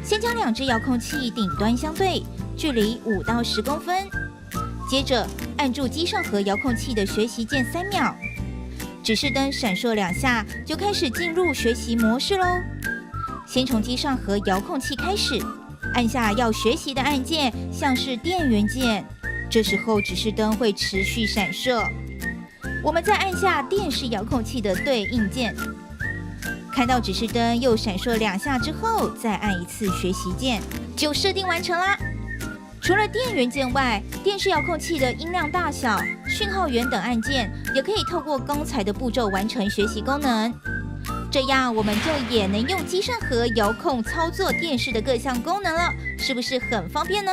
先将2只遥控器顶端相对，距离5到10公分。接着按住机上盒遥控器的学习键3秒，指示灯闪烁2下，就开始进入学习模式喽。先从机上盒遥控器开始，按下要学习的按键，像是电源键，这时候指示灯会持续闪烁。我们再按下电视遥控器的对应键，看到指示灯又闪烁2下之后，再按1次学习键，就设定完成啦。除了电源键外，电视遥控器的音量大小、讯号源等按键，也可以透过刚才的步骤完成学习功能。这样我们就也能用机上盒遥控操作电视的各项功能了，是不是很方便呢？